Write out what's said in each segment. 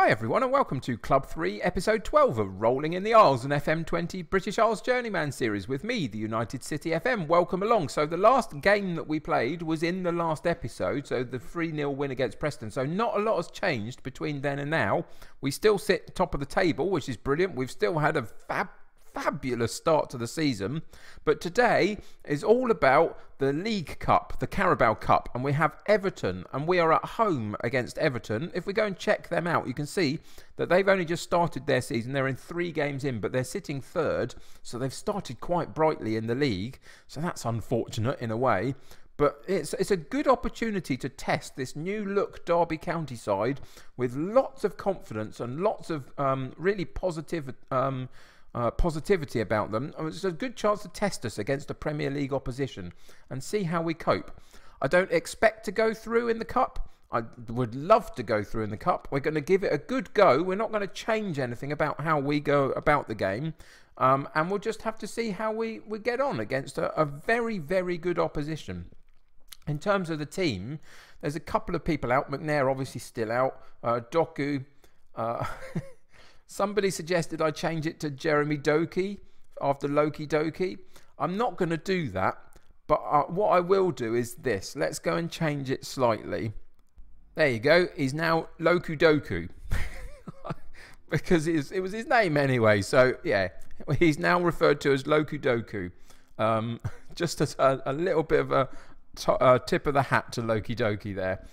Hi everyone and welcome to Club 3 episode 12 of Rolling in the Isles, an FM20 British Isles Journeyman series with me, the United City FM. Welcome along. So the last game that we played was in the last episode, so the 3-0 win against Preston. So not a lot has changed between then and now. We still sit top of the table, which is brilliant. We've still had a fabulous start to the season, but today is all about the League Cup, the Carabao Cup, and we have Everton, and we are at home against Everton. If we go and check them out, you can see that they've only just started their season. They're in 3 games in, but they're sitting third, so they've started quite brightly in the league, so that's unfortunate in a way. But it's a good opportunity to test this new look Derby County side with lots of confidence and lots of really positive positivity about them. It's a good chance to test us against a Premier League opposition and see how we cope. I don't expect to go through in the Cup. I would love to go through in the Cup. We're going to give it a good go. We're not going to change anything about how we go about the game. And we'll just have to see how we get on against a very, very good opposition. In terms of the team, there's a couple of people out. McNair obviously still out. Doku... Somebody suggested I change it to Jeremy Doki after Loki Doki. I'm not going to do that, but what I will do is this. Let's go and change it slightly. There you go. He's now Loku Doku. Because it was his name anyway. So, yeah, he's now referred to as Loku Doku. Just as a little bit of a tip of the hat to Loki Doki there.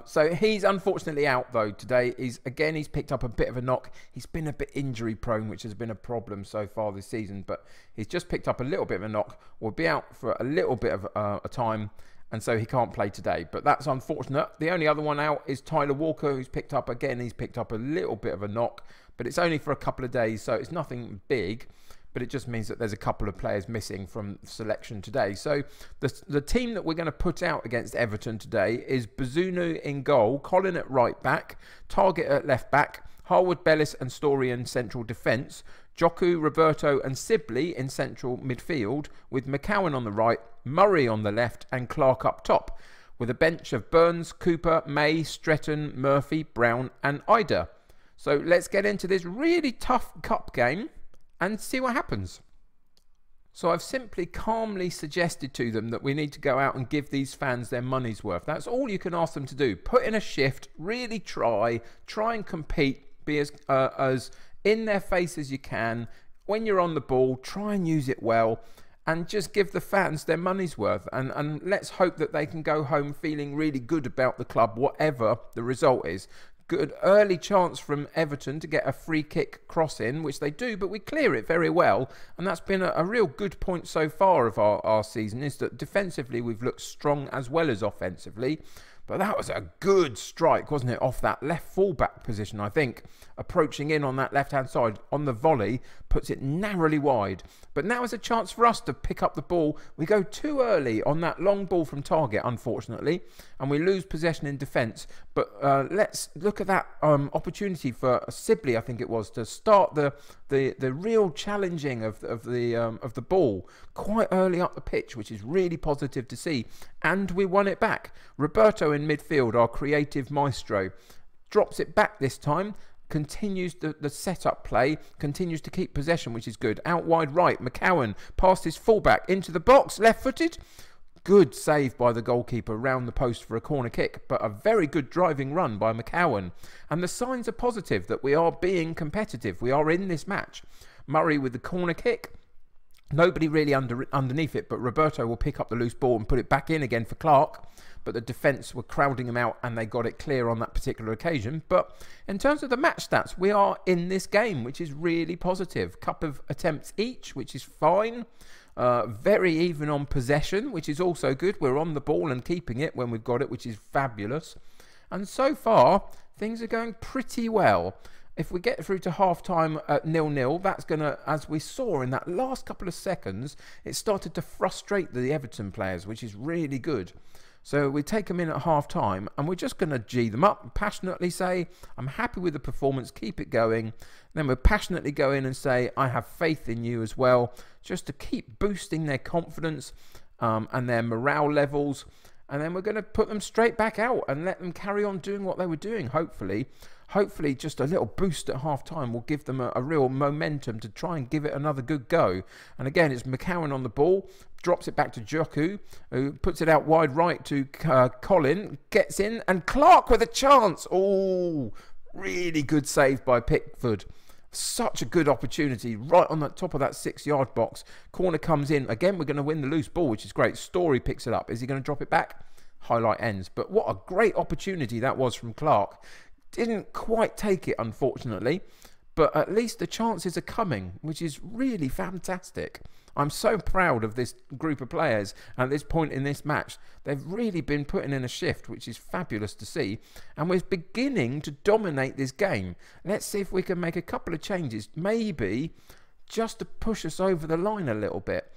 So he's unfortunately out though today. He's picked up a bit of a knock. He's been a bit injury prone, which has been a problem so far this season, but he's just picked up a little bit of a knock. Will be out for a little bit of a time, and so he can't play today, but that's unfortunate. The only other one out is Tyler Walker, who's picked up a little bit of a knock, but it's only for a couple of days, so it's nothing big. But it just means that there's a couple of players missing from selection today. So the team that we're going to put out against Everton today is Bazunu in goal, Colin at right back, Target at left back, Harwood, Bellis and Story in central defence, Joku, Roberto and Sibley in central midfield, with McCowan on the right, Murray on the left and Clark up top, with a bench of Burns, Cooper, May, Stretton, Murphy, Brown and Ida. So let's get into this really tough cup game and see what happens. So I've simply calmly suggested to them that we need to go out and give these fans their money's worth. That's all you can ask them to do. Put in a shift, really try and compete, be as in their face as you can. When you're on the ball, try and use it well and just give the fans their money's worth. And let's hope that they can go home feeling really good about the club, whatever the result is. Good early chance from Everton to get a free kick cross in, which they do, but we clear it very well. And that's been a real good point so far of our season, is that defensively we've looked strong as well as offensively. But that was a good strike, wasn't it, off that left full-back position, I think. Approaching in on that left-hand side on the volley, puts it narrowly wide. But now is a chance for us to pick up the ball. We go too early on that long ball from Target, unfortunately, and we lose possession in defence. But let's look at that opportunity for Sibley, I think it was, to start the real challenging of the ball quite early up the pitch, which is really positive to see. And we won it back. Roberto in midfield, our creative maestro, drops it back this time, continues the setup play, continues to keep possession, which is good. Out wide right, McCowan past his fullback into the box, left-footed. Good save by the goalkeeper round the post for a corner kick, but a very good driving run by McCowan. And the signs are positive that we are being competitive. We are in this match. Murray with the corner kick. Nobody really underneath it, but Roberto will pick up the loose ball and put it back in again for Clark. But the defence were crowding him out and they got it clear on that particular occasion. But in terms of the match stats, we are in this game, which is really positive. Couple of attempts each, which is fine. Very even on possession, which is also good. We're on the ball and keeping it when we've got it, which is fabulous. And so far, things are going pretty well. If we get through to half-time at 0-0, that's going to, as we saw in that last couple of seconds, it started to frustrate the Everton players, which is really good. So we take them in at half-time, and we're just going to G them up and passionately say, I'm happy with the performance, keep it going. Then we'll passionately go in and say, I have faith in you as well, just to keep boosting their confidence and their morale levels. and then we're going to put them straight back out and let them carry on doing what they were doing. Hopefully just a little boost at half time will give them a real momentum to try and give it another good go. And again, it's McCowan on the ball, drops it back to Joku, who puts it out wide right to Colin, gets in, and Clark with a chance. Oh, really good save by Pickford. Such a good opportunity right on the top of that 6-yard box. Corner comes in. Again, we're going to win the loose ball, which is great. Story picks it up. Is he going to drop it back? Highlight ends. But what a great opportunity that was from Clark. Didn't quite take it, unfortunately. But at least the chances are coming, which is really fantastic. I'm so proud of this group of players at this point in this match. They've really been putting in a shift, which is fabulous to see. And we're beginning to dominate this game. Let's see if we can make a couple of changes, maybe just to push us over the line a little bit.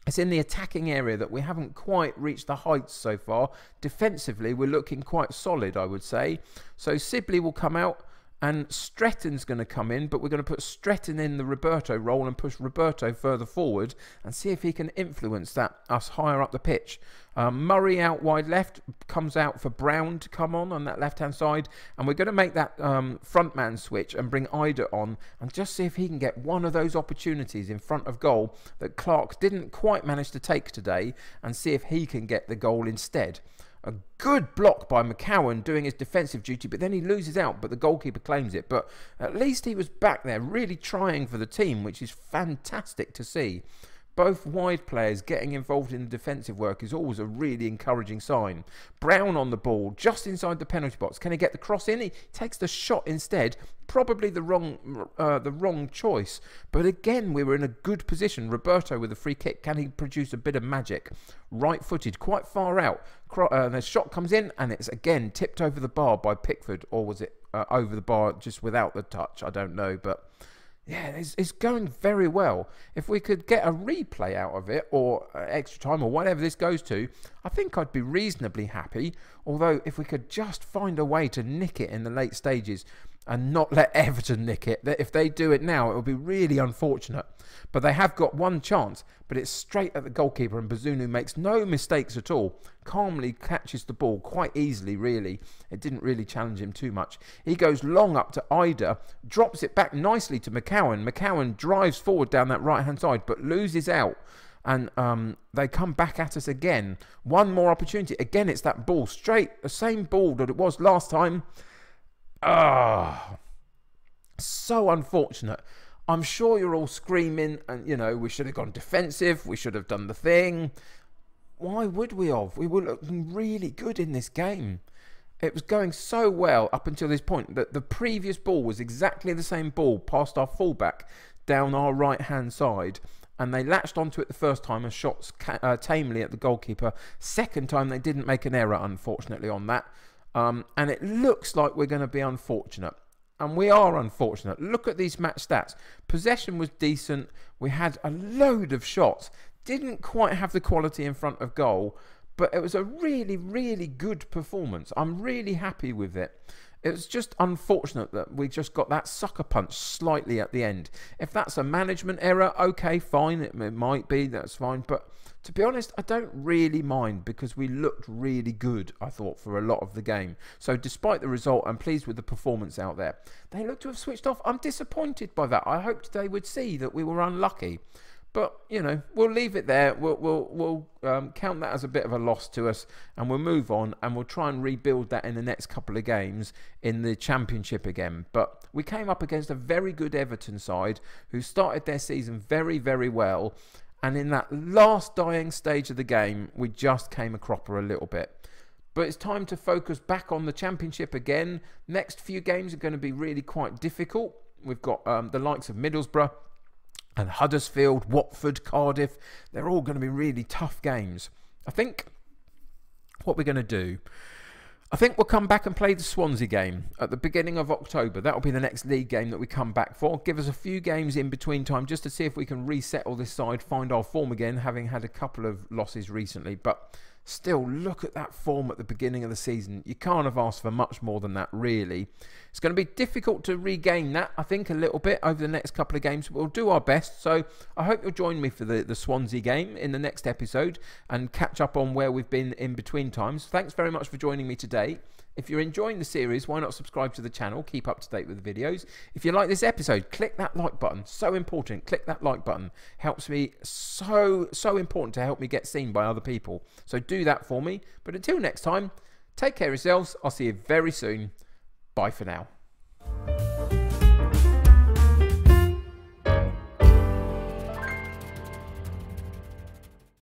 It's in the attacking area that we haven't quite reached the heights so far. Defensively, we're looking quite solid, I would say. So Sibley will come out. And Stretton's going to come in, but we're going to put Stretton in the Roberto role and push Roberto further forward and see if he can influence us higher up the pitch. Murray out wide left, comes out for Brown to come on that left-hand side. And we're going to make that front man switch and bring Ida on and just see if he can get one of those opportunities in front of goal that Clark didn't quite manage to take today, and see if he can get the goal instead. A good block by McCowan doing his defensive duty, but then he loses out, but the goalkeeper claims it. But at least he was back there really trying for the team, which is fantastic to see. Both wide players getting involved in the defensive work is always a really encouraging sign. Brown on the ball, just inside the penalty box. Can he get the cross in? He takes the shot instead. Probably the wrong choice. But again, we were in a good position. Roberto with a free kick. Can he produce a bit of magic? Right-footed, quite far out. The shot comes in, and it's again tipped over the bar by Pickford. Or was it over the bar just without the touch? I don't know, but... yeah, it's going very well. If we could get a replay out of it, or extra time, or whatever this goes to, I think I'd be reasonably happy. Although, if we could just find a way to nick it in the late stages and not let Everton nick it. If they do it now, it would be really unfortunate. But they have got one chance, but it's straight at the goalkeeper, and Bazunu makes no mistakes at all. Calmly catches the ball quite easily, really. It didn't really challenge him too much. He goes long up to Ida, drops it back nicely to McCowan. McCowan drives forward down that right-hand side, but loses out. And they come back at us again. One more opportunity. Again, it's that ball. Straight, the same ball that it was last time. Ah, so unfortunate. I'm sure you're all screaming, and you know, we should have gone defensive, we should have done the thing. Why would we have? We were looking really good in this game. It was going so well up until this point that the previous ball was exactly the same ball past our fullback down our right hand side, and they latched onto it the first time and shot tamely at the goalkeeper. Second time they didn't make an error, unfortunately, on that. And it looks like we're going to be unfortunate. And we are unfortunate. Look at these match stats. Possession was decent. We had a load of shots. Didn't quite have the quality in front of goal. But it was a really, really good performance. I'm really happy with it. It was just unfortunate that we just got that sucker punch slightly at the end. If that's a management error, okay, fine. It might be, that's fine. But to be honest, I don't really mind because we looked really good, I thought, for a lot of the game. So despite the result, I'm pleased with the performance out there. They look to have switched off. I'm disappointed by that. I hoped they would see that we were unlucky. But, you know, we'll leave it there. We'll count that as a bit of a loss to us, and we'll move on, and we'll try and rebuild that in the next couple of games in the Championship again. But we came up against a very good Everton side who started their season very, very well. And in that last dying stage of the game, we just came a cropper a little bit. But it's time to focus back on the Championship again. Next few games are going to be really quite difficult. We've got the likes of Middlesbrough and Huddersfield, Watford, Cardiff. They're all going to be really tough games. I think what we're going to do, I think we'll come back and play the Swansea game at the beginning of October. That'll be the next league game that we come back for. Give us a few games in between time just to see if we can resettle this side, find our form again, having had a couple of losses recently. But Still, look at that form at the beginning of the season. You can't have asked for much more than that, really. It's going to be difficult to regain that, I think, a little bit over the next couple of games. We'll do our best. So I hope you'll join me for the Swansea game in the next episode and catch up on where we've been in between times. Thanks very much for joining me today. If you're enjoying the series, why not subscribe to the channel? Keep up to date with the videos. If you like this episode, click that like button. So important. Click that like button. Helps me so important to help me get seen by other people. So do that for me. But until next time, take care of yourselves. I'll see you very soon. Bye for now.